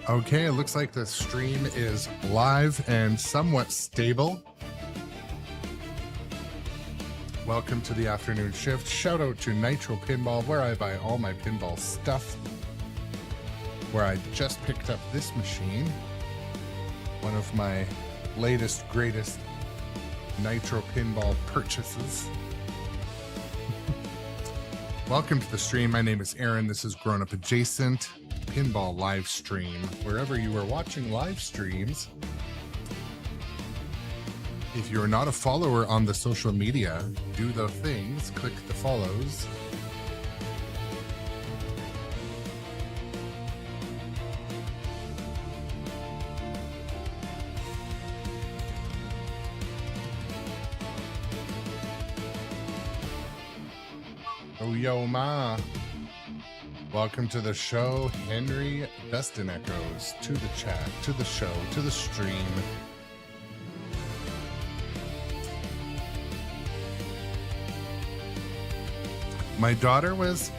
Okay, it looks like the stream is live and somewhat stable. Welcome to the afternoon shift. Shout out to Nitro Pinball, where I buy all my pinball stuff. Where I just picked up this machine. One of my latest, greatest Nitro Pinball purchases. Welcome to the stream. My name is Aaron. This is Grown Up Adjacent Pinball live stream. Wherever you are watching live streams, if you're not a follower on the social media, do the things, click the follows. Oh, yo, ma. Welcome to the show, Henry Dustin Echoes. To the chat, to the show, to the stream. My daughter was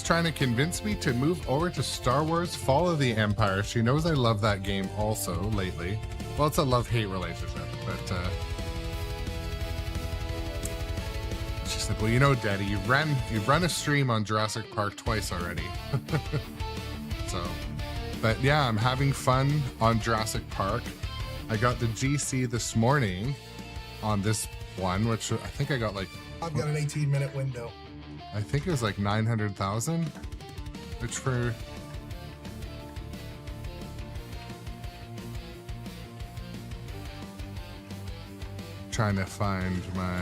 trying to convince me to move over to Star Wars Fall of the Empire. She knows I love that game also lately. Well, it's a love-hate relationship, but she said, well, you know, Daddy, you've run a stream on Jurassic Park twice already. So, but yeah, I'm having fun on Jurassic Park. I got the GC this morning on this one, which I think I got like... I've got an 18-minute window. I think it was like 900,000, which for... Trying to find my...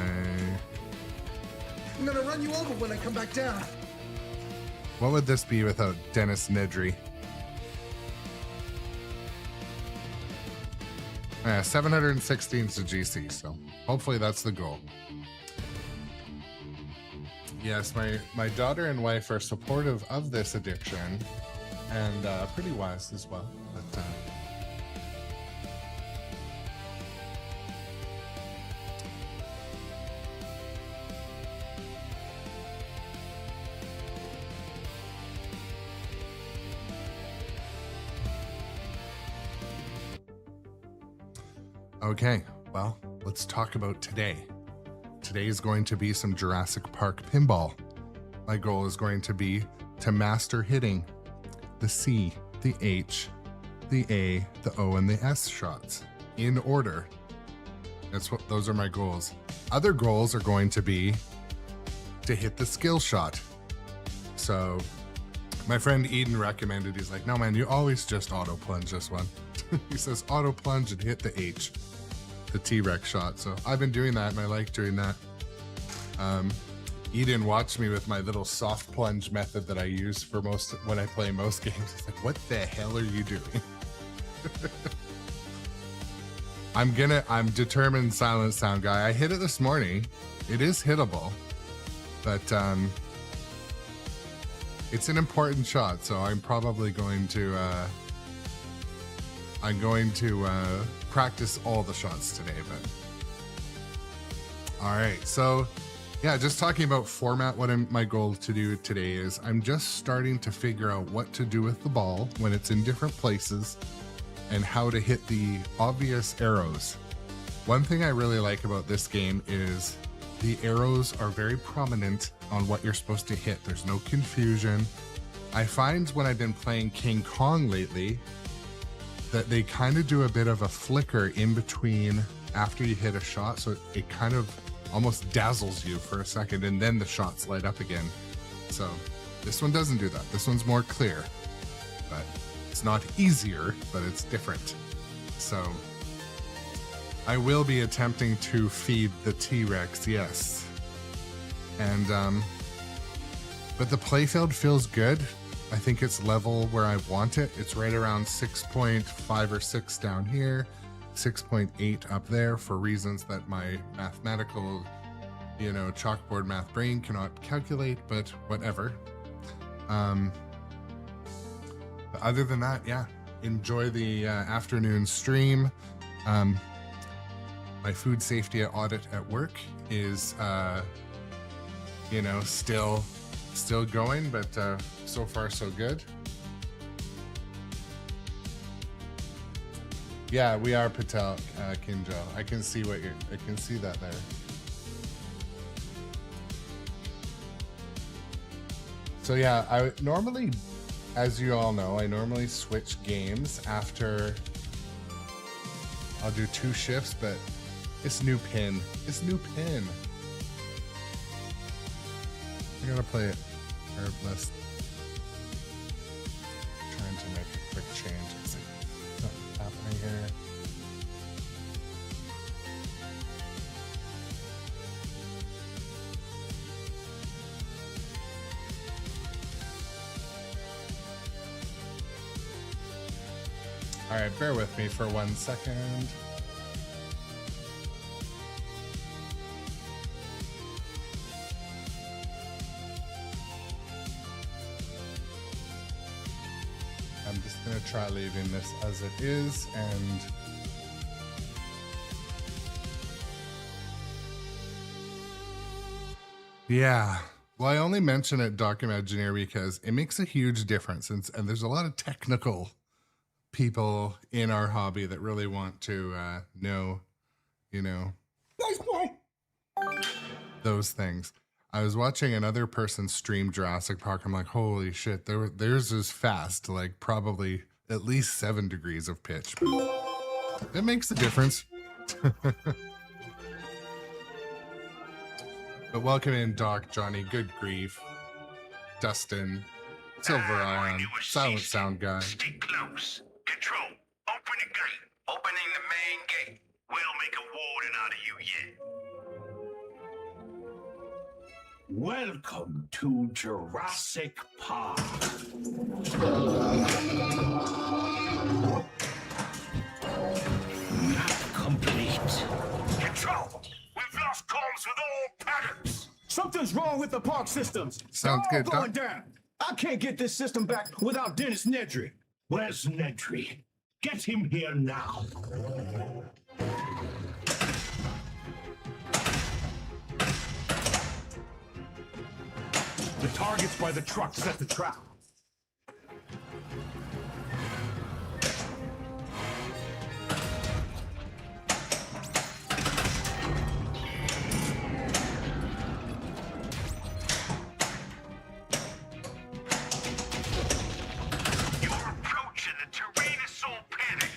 I'm gonna run you over when I come back down. What would this be without Dennis Nedry? Yeah, 716 is the GC, so hopefully that's the goal. Yes, my daughter and wife are supportive of this addiction, and pretty wise as well. But okay, well, let's talk about today. Today is going to be some Jurassic Park Pinball. My goal is going to be to master hitting the C, the H, the A, the O, and the S shots in order. Those are my goals. Other goals are going to be to hit the skill shot. So my friend Eden recommended, he's like, no man, you always just auto plunge this one. He says auto plunge and hit the H, the T-Rex shot. So I've been doing that and I like doing that. Eden watched me with my little soft plunge method that I use for when I play most games. He's like, what the hell are you doing? I'm determined silent sound guy. I hit it this morning. It is hittable, but it's an important shot. So I'm probably going to, practice all the shots today, but all right. So yeah, just talking about format, my goal to do today is I'm just starting to figure out what to do with the ball when it's in different places and how to hit the obvious arrows. One thing I really like about this game is the arrows are very prominent on what you're supposed to hit. There's no confusion. I find when I've been playing King Kong lately that they kind of do a bit of a flicker in between after you hit a shot, so it kind of almost dazzles you for a second and then the shots light up again. So this one doesn't do that. This one's more clear, but it's not easier, but it's different. So I will be attempting to feed the T-Rex, yes. And but the playfield feels good. I think it's level where I want it. It's right around 6.5 or 6 down here, 6.8 up there for reasons that my mathematical, chalkboard math brain cannot calculate, but whatever. But other than that, yeah, enjoy the afternoon stream. My food safety audit at work is, still going, but so far so good. Yeah, we are Patel, Kinjo. I can see what you're. I can see that there. So yeah, I normally, as you all know, I normally switch games after. I'll do 2 shifts, but it's new pin. It's new pin. I'm gonna play it herbless. Trying to make a quick change. Let's see what's happening here. All right, bear with me for 1 second. I'm just gonna try leaving this as it is, and yeah. Well, I only mention it, Doc Imagineer, because it makes a huge difference, and there's a lot of technical people in our hobby that really want to know, you know, those things. I was watching another person stream Jurassic Park. I'm like, holy shit, theirs is fast, like probably at least 7 degrees of pitch. But it makes a difference. But welcome in, Doc, Johnny, Good Grief, Dustin, Silver Ion, Silent Sound Guy. Stick close. Control. Open the gate. Opening the main gate. We'll make a warden out of you yet. Welcome to Jurassic Park. Not complete. Control. We've lost comms with all paddocks. Something's wrong with the park systems. Sounds They're good, all going Doc. down. I can't get this system back without Dennis Nedry. Where's Nedry? Get him here now. The targets by the truck set the trap. You're approaching the Tyrannosaur panic.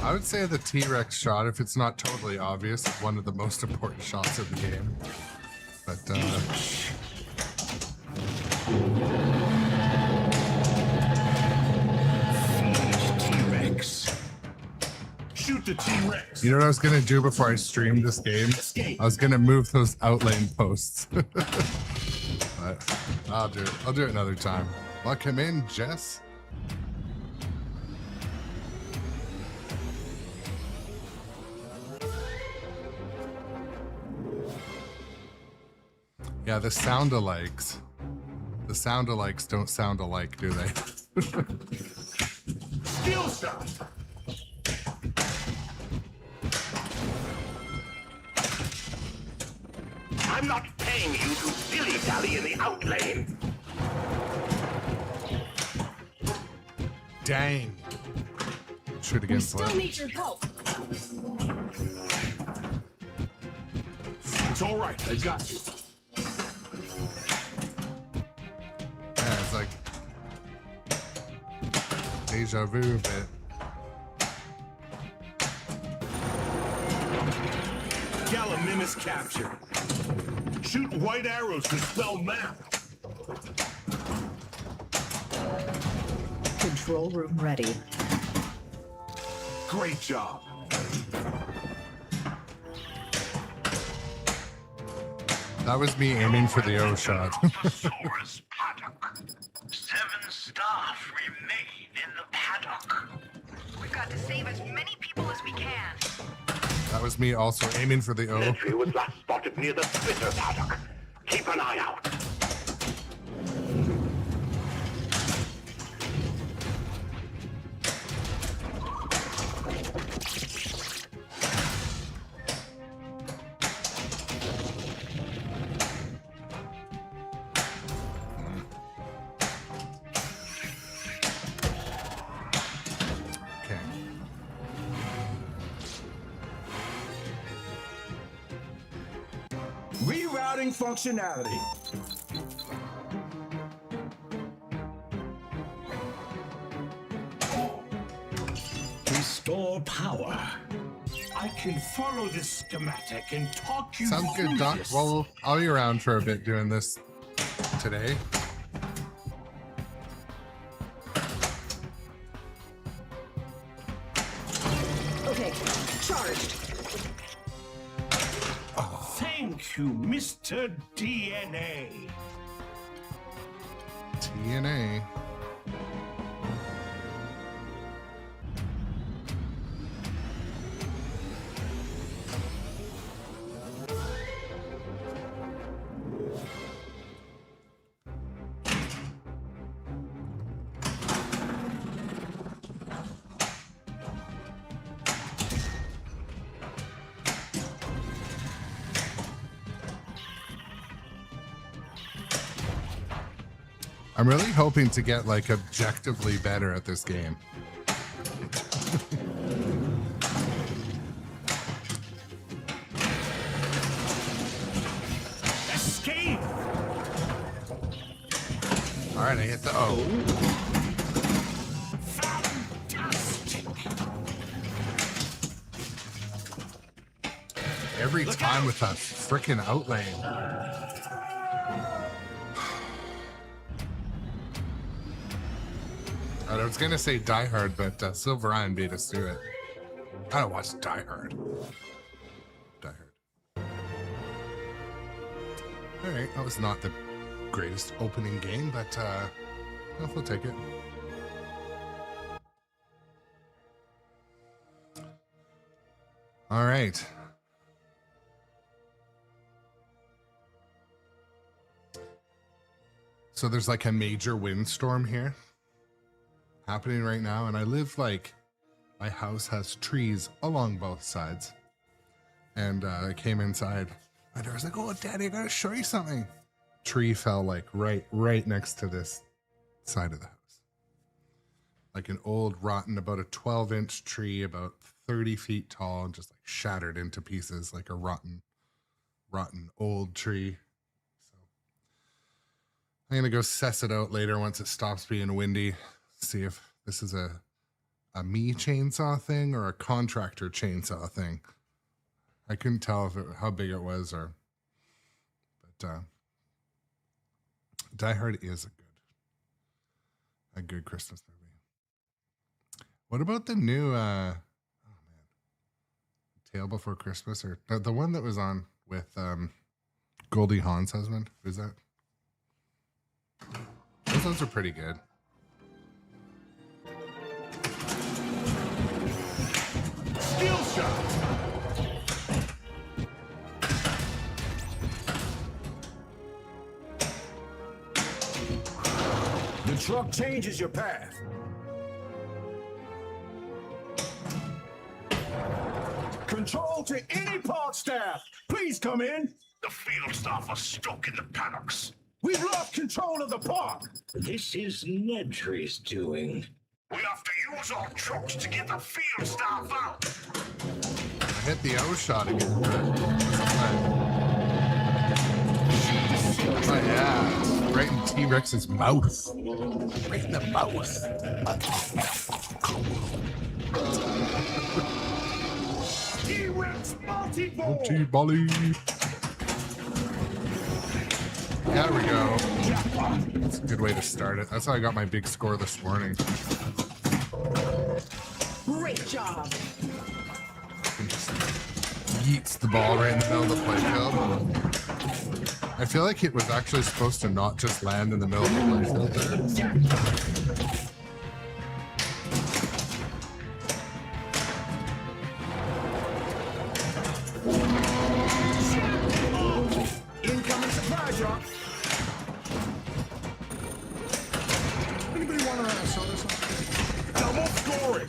I would say the T-Rex shot, if it's not totally obvious, is one of the most important shots of the game. But T-Rex. Shoot the T-Rex. you know what I was gonna do before I streamed this game? I was gonna move those outlane posts. But I'll do it. I'll do it another time. Welcome in, Jess. Yeah, the sound-alikes. The sound-alikes don't sound alike, do they? Steel shot. I'm not paying you to dilly-dally in the outlane. Dang. Shoot again, We still need your help. It's all right. I got you. Yeah, it's like deja vu, but Gallimimus captured. Shoot white arrows to spell map. Control room ready. Great job. that was me aiming for the O shot. Allosaurus paddock. 7 staff remain in the paddock. We've got to save as many people as we can. That was me also aiming for the O. Nedry was last spotted near the Spitter paddock. Keep an eye out. routing functionality. Restore power. I can follow this schematic and talk you Sounds through good, Doc. this. Well, I'll be around for a bit doing this today. Okay, charged. Thank you, Mr. DNA. TNA. I'm really hoping to get like objectively better at this game. Escape! All right, I hit the O. Fantastic! Every time with that freaking outlay. I was gonna say Die Hard, but Silver Iron beat us to it. I don't watch Die Hard. Die Hard. All right, that was not the greatest opening game, but we'll take it. All right. So there's like a major windstorm here happening right now, and I live like, my house has trees along both sides, and I came inside and I was like, oh Daddy, I gotta show you something. Tree fell like right next to this side of the house, like an old rotten, about a 12-inch tree, about 30 feet tall, and just like shattered into pieces like a rotten old tree. So I'm gonna go suss it out later once it stops being windy. See if this is a me chainsaw thing or a contractor chainsaw thing. I couldn't tell if how big it was, or, but Die Hard is a good Christmas movie. What about the new Tale Before Christmas, or the one that was on with Goldie Hawn's husband? Who's that? Those ones are pretty good. Skill shot! The truck changes your path. Control to any park staff. Please come in. The field staff are stuck in the paddocks. We've lost control of the park. This is Nedry's doing. We have to use our trucks to get the field staff out. I hit the O shot again. Oh yeah, right in T-Rex's mouth. Right in the mouth. T-Rex multi-ball. T-Bolly. There we go. That's a good way to start it. That's how I got my big score this morning. Great job. And just yeets the ball right in the middle of the playfield. I feel like it was actually supposed to not just land in the middle of the playfield there. Incoming supply drop. Anybody want a soda sauce? Double scoring.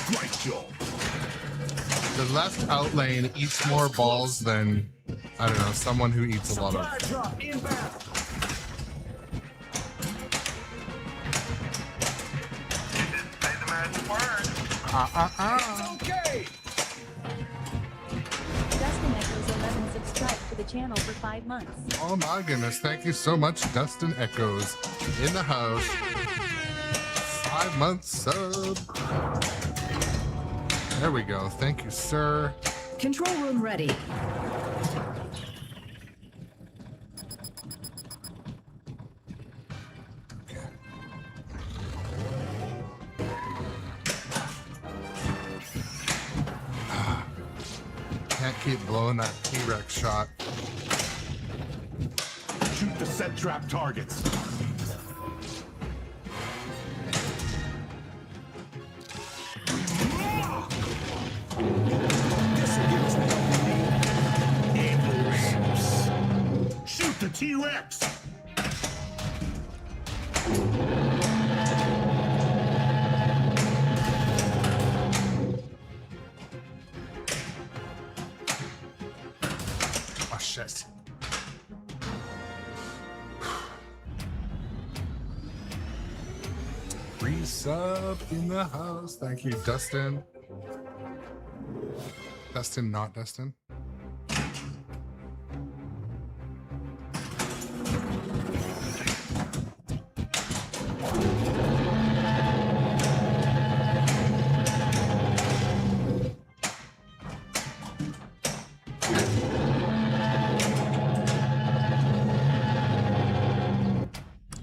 Great job. The left out lane eats more balls than, I don't know, someone who eats a lot Supply of drop inbound. Okay. Dustin Echoes 11 subscribed to the channel for 5 months. Oh my goodness. Thank you so much, Dustin Echoes. In the house. 5 months sub. There we go. Thank you, sir. Control room ready. Can't keep blowing that T-Rex shot. Shoot the set trap targets. Shoot the T-Rex. Oh, shit. Resub in the house. Thank you, Dustin. Dustin, not Dustin.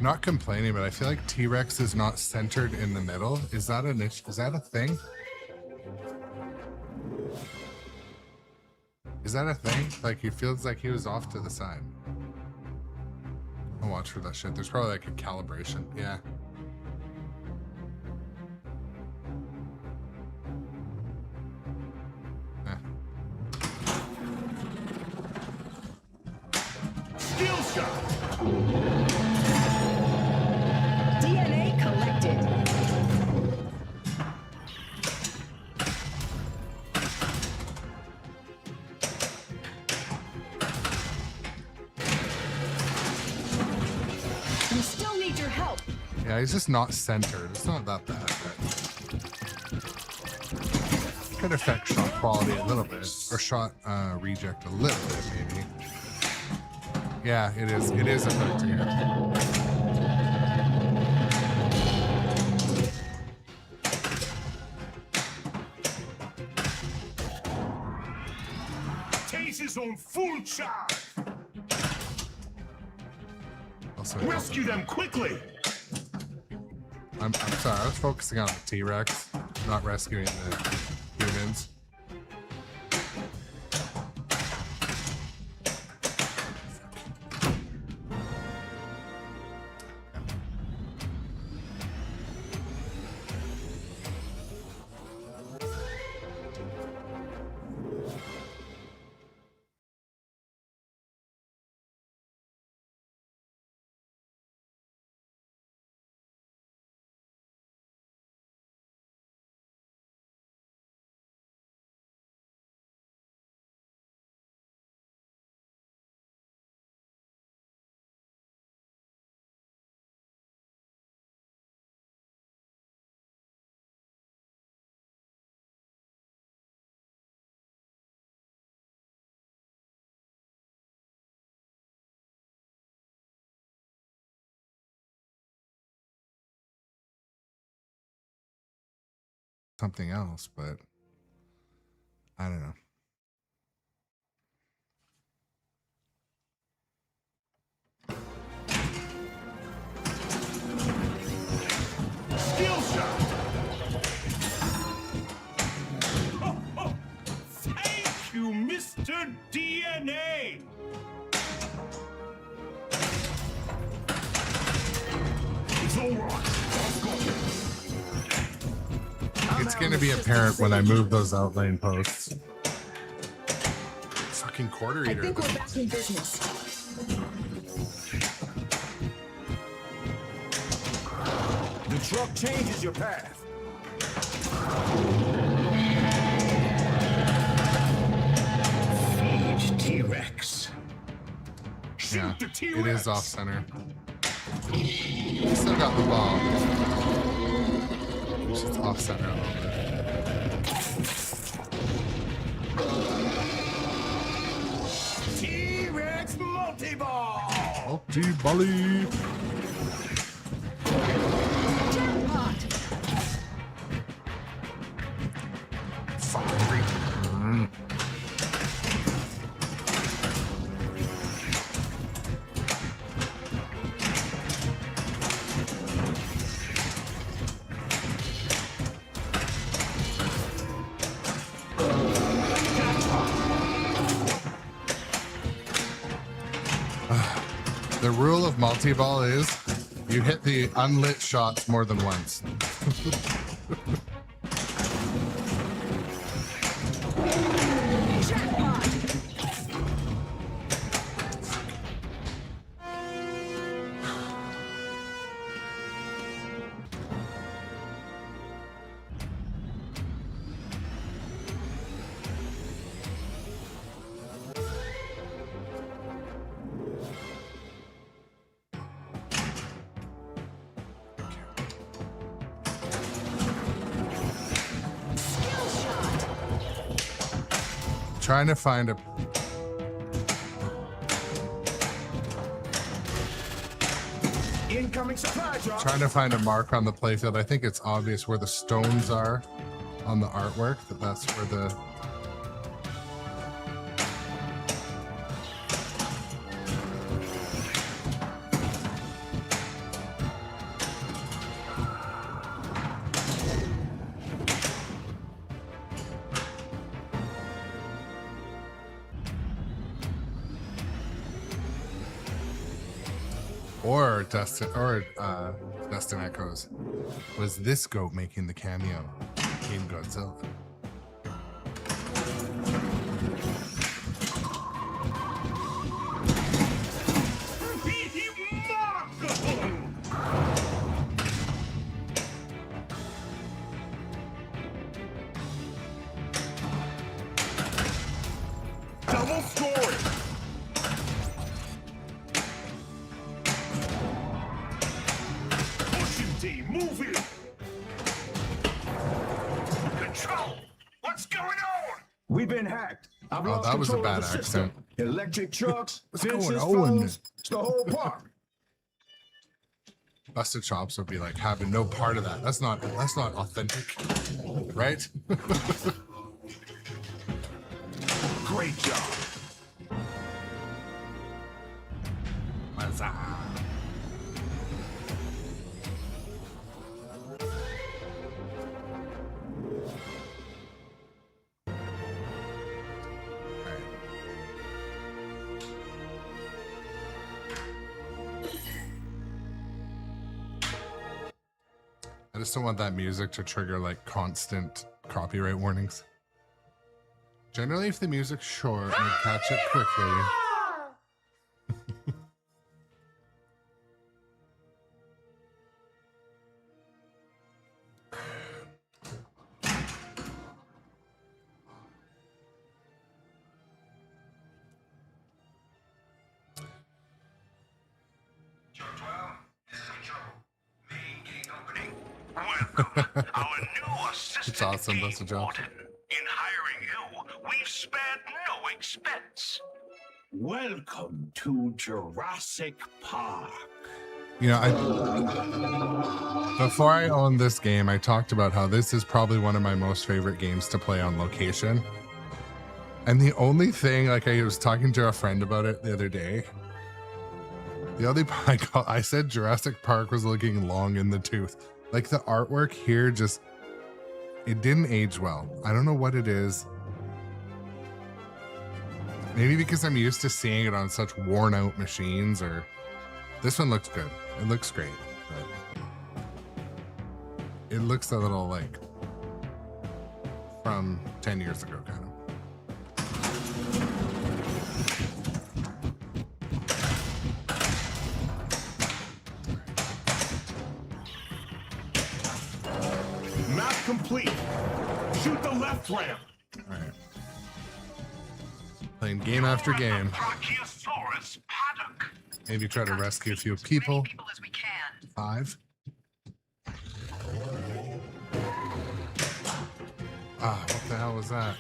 Not complaining, but I feel like T-Rex is not centered in the middle. Is that an issue? Is that a thing? Is that a thing? Like, he feels like he was off to the side. I'll watch for that shit. There's probably like a calibration. Yeah. Skill shot. DNA collected. We still need your help. Yeah, he's just not centered. It's not that bad, but could affect shot quality a little bit, or shot reject a little bit, maybe. Yeah, it is. It is affecting it. Tase is on full charge. Also, Rescue them quickly. I'm sorry. I was focusing on the T-Rex, not rescuing the humans. Something else, but I don't know. Skill shot. Oh, thank you, Mr. DNA. It's all right. Let's go. It's going to be apparent when I move those outlane posts. Fucking quarter I eater. think we're back in business. The truck changes your path. Feed T-Rex. Shoot Yeah, the it T-Rex. is off center. Still got the ball. It's off center a little bit. T-Bully. The rule of multi-ball is you hit the unlit shots more than once. Trying to find a Incoming supply drop. trying to find a mark on the playfield. I think it's obvious where the stones are on the artwork, that's where the or Dustin Echoes. Was this goat making the cameo in Godzilla? Double scoring. Move it! Control! What's going on? We've been hacked. I've Oh, lost that was a control of bad the system. accent. Electric trucks, What's fences, going on? phones, it's the whole park. Busted Chops would be like having no part of that. That's not authentic, right? Great job. Huzzah. I just don't want that music to trigger like constant copyright warnings. Generally, if the music's short, I'd catch it quickly. Our new assistant It's awesome, that's a job. warden. In hiring you, we've spared no expense. Welcome to Jurassic Park. You know, before I owned this game, I talked about how this is probably one of my most favorite games to play on location. And the only thing, like I was talking to a friend about it the other day, the only I said Jurassic Park was looking long in the tooth. Like the artwork here just, it didn't age well. I don't know what it is. Maybe because I'm used to seeing it on such worn out machines, or this one looks good. It looks great, but it looks a little like from 10 years ago, kind of. Map complete. Shoot the left ramp. All right. Playing game after game. Brachiosaurus paddock. Maybe try to rescue a few As people. many people as we can. 5. Ah, what the hell was that?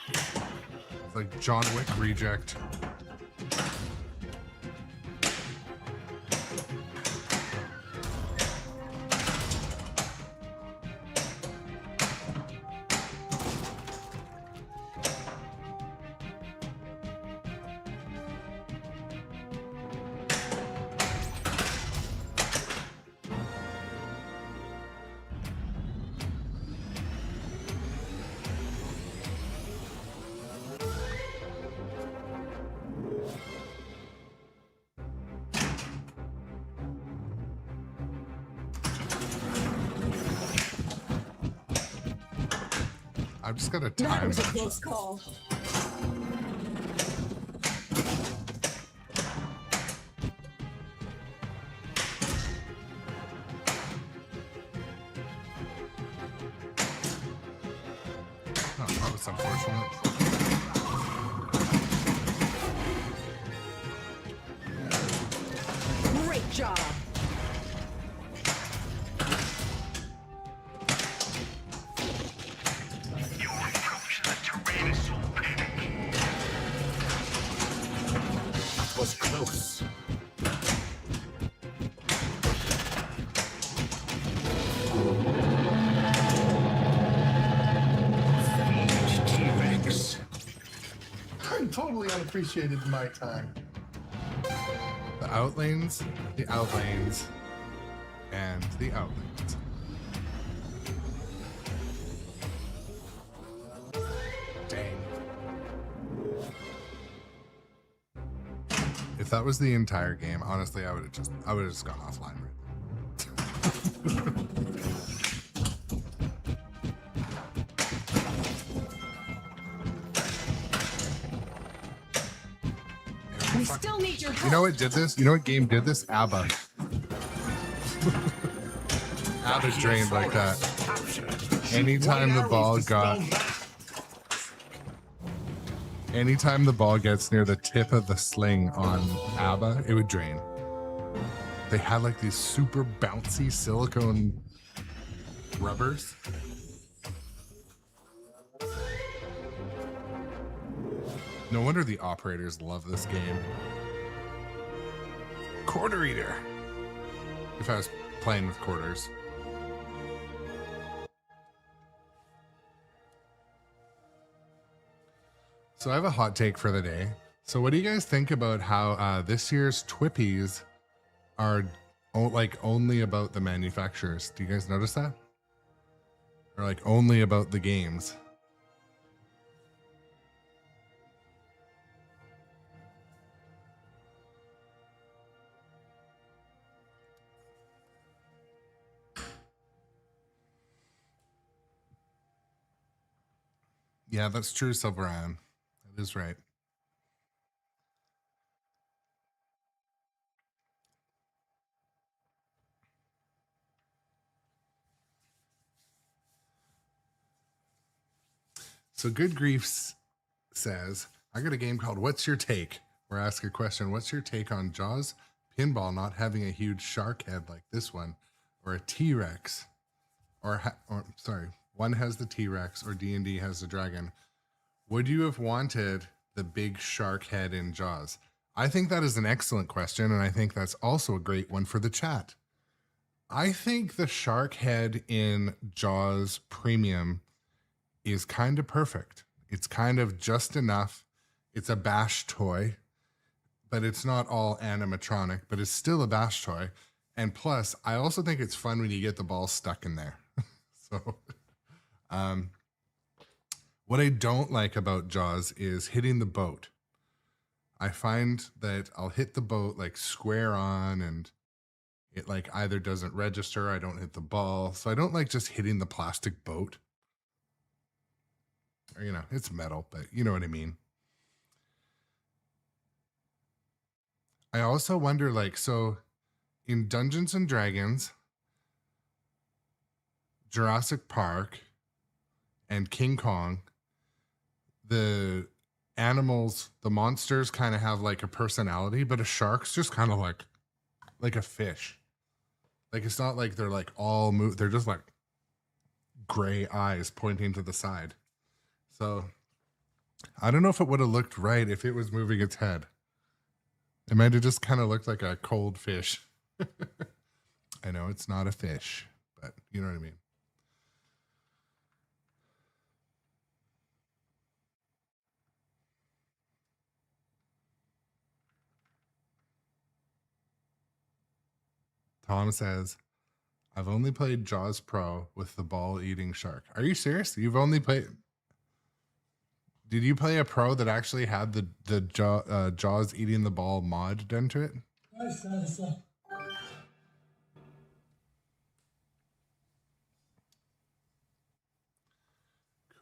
It's like John Wick reject. I've just got a That time. was a close call. Oh, that was unfortunate. Great job. Your approach to the terrain is so big. That was close. Feed T-Rex. I'm totally unappreciated in my time. The outlanes, the outlanes, and the outlanes. Dang. If that was the entire game, honestly, I would have just gone offline right there. We still need your help. You know what did this? You know what game did this? ABBA. ABBA drained like that. Anytime the ball got, anytime the ball gets near the tip of the sling on ABBA, it would drain. They had like these super bouncy silicone rubbers. No wonder the operators love this game. Quarter eater. If I was playing with quarters. So I have a hot take for the day. So what do you guys think about how this year's Twippies are like only about the manufacturers? Do you guys notice that? Or like only about the games? Yeah, that's true, Silverian. That is right. So Good Grief says, I got a game called What's Your Take? Where I ask a question, what's your take on Jaws Pinball not having a huge shark head like this one, or a T-Rex, or sorry, one has the T-Rex or D&D has the dragon. Would you have wanted the big shark head in Jaws? I think that is an excellent question, and I think that's also a great one for the chat. I think the shark head in Jaws Premium is kind of perfect. It's kind of just enough. It's a bash toy, but it's not all animatronic, but it's still a bash toy. And plus, I also think it's fun when you get the ball stuck in there. So, what I don't like about Jaws is hitting the boat. I find that I'll hit the boat like square on and it like either doesn't register, I don't hit the ball. So I don't like just hitting the plastic boat. Or, you know, it's metal, but you know what I mean. I also wonder, like, so in Dungeons and Dragons, Jurassic Park, and King Kong, the animals, the monsters kind of have like a personality, but a shark's just kind of like a fish. Like, it's not like they're like all move. They're just like gray eyes pointing to the side. So I don't know if it would have looked right if it was moving its head. It might have just kind of looked like a cold fish. I know it's not a fish, but you know what I mean. Tom says, I've only played Jaws Pro with the ball eating shark. Are you serious? You've only played... Did you play a pro that actually had the Jaws eating the ball mod done to it?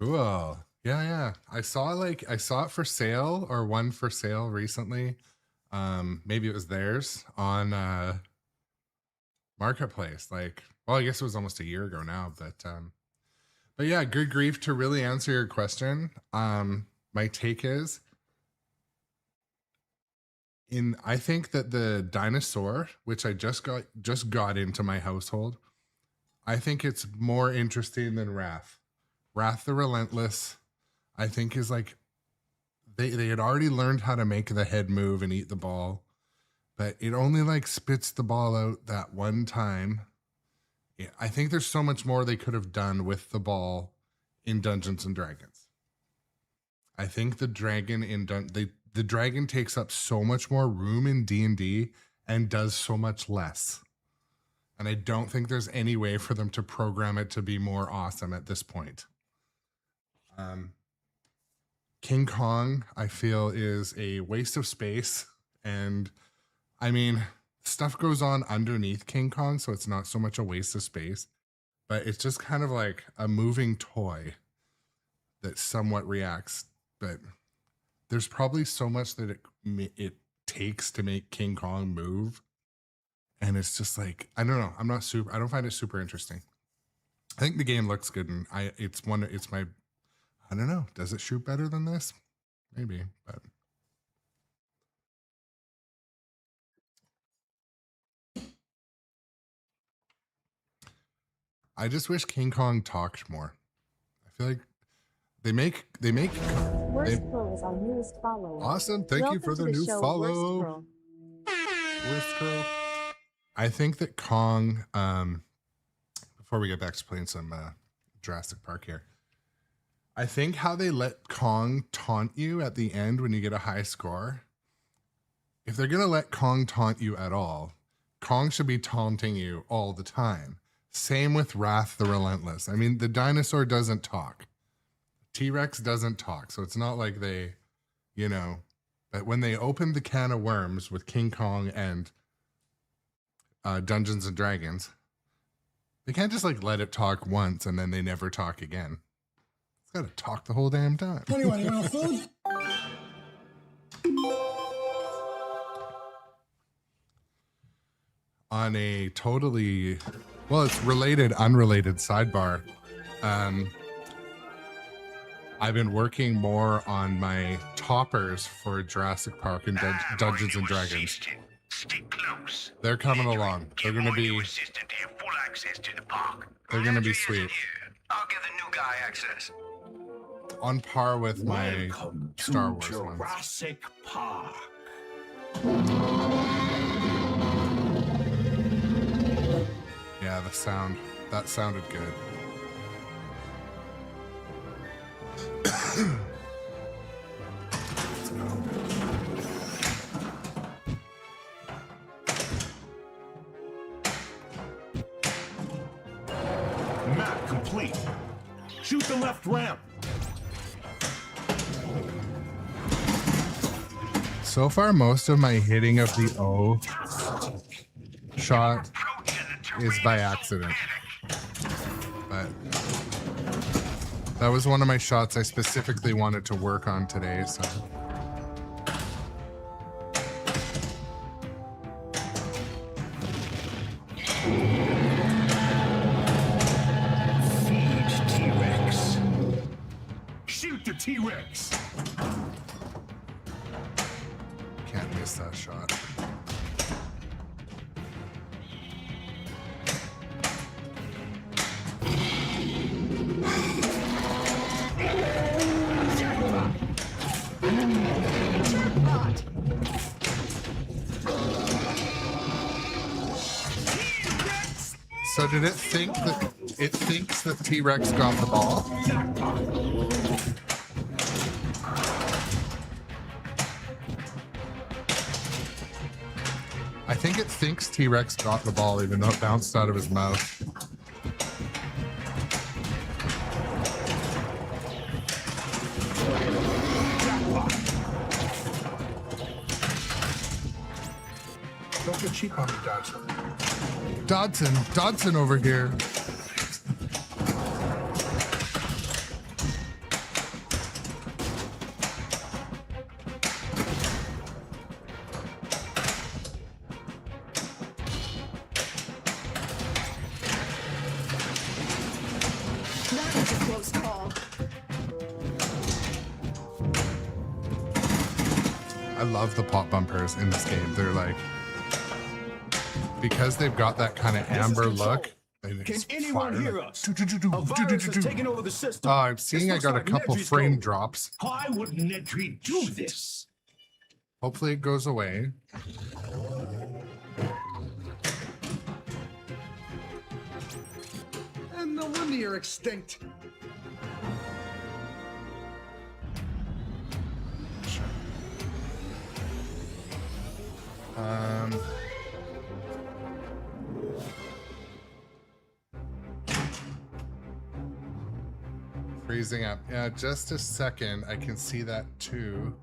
Cool. Yeah. I saw it for sale or one for sale recently. Maybe it was theirs on Marketplace. Like, well, I guess it was almost a year ago now, but yeah, good grief. To really answer your question, my take is I think that the dinosaur, which I just got into my household, I think it's more interesting than Wrath. Wrath the Relentless, I think, is like they had already learned how to make the head move and eat the ball, but it only like spits the ball out that one time. I think there's so much more they could have done with the ball in Dungeons and Dragons. I think the dragon the dragon takes up so much more room in D&D and does so much less. And I don't think there's any way for them to program it to be more awesome at this point. King Kong, I feel, is a waste of space. And I mean, stuff goes on underneath King Kong, so it's not so much a waste of space, but it's just kind of like a moving toy that somewhat reacts. But there's probably so much that it takes to make King Kong move. And it's just like, I don't know. I don't find it super interesting. I think the game looks good, and I don't know. Does it shoot better than this? Maybe, but I just wish King Kong talked more. I feel like they make Worst Scroll is our newest follower. awesome. Thank you Welcome for to the new show, follow. Worst Scroll. I think that Kong, before we get back to playing some Jurassic Park here, I think how they let Kong taunt you at the end when you get a high score, if they're going to let Kong taunt you at all, Kong should be taunting you all the time. Same with Wrath the Relentless. I mean, the dinosaur doesn't talk. T-Rex doesn't talk, so it's not like they, but when they opened the can of worms with King Kong and Dungeons and Dragons, they can't just like let it talk once and then they never talk again. It's got to talk the whole damn time. 21, you want food? On a totally, well, it's related, unrelated sidebar. I've been working more on my toppers for Jurassic Park and Dungeons and Dragons. Stick close. They're coming along. They're gonna be. Your assistant here full access to the park. They're gonna be Landry sweet. isn't here. I'll give the new guy access. On par with my Welcome to Star Wars ones. Jurassic Park. Yeah, that sounded good. Let's go. Map complete. Shoot the left ramp. So far, most of my hitting of the O shot is by accident. But that was one of my shots I specifically wanted to work on today, so. Feed T-Rex. Shoot the T-Rex. Can't miss that shot. So did it think that it thinks that T-Rex got the ball? I think it thinks T-Rex got the ball even though it bounced out of his mouth. Don't get cheap on me, Dodson. Dodson over here. Such a close call. I love the pop bumpers in this game. They're like, because they've got that kind of amber look. Can anyone hear us? A virus has taken over the system. I'm seeing I got a couple frame drops. Why would Nedry do this? Hopefully it goes away. And no wonder you're extinct. Freezing up. Yeah, just a second. I can see that too.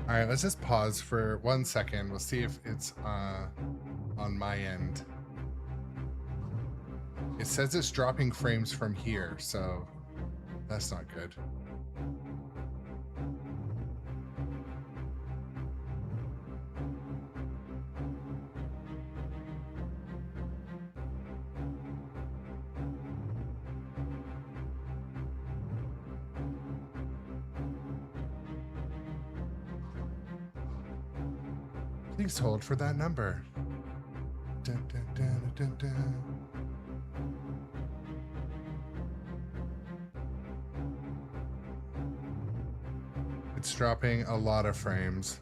All right, let's just pause for 1 second. We'll see if it's on my end. It says it's dropping frames from here, so that's not good. Please hold for that number. Dun, dun, dun, dun, dun. It's dropping a lot of frames.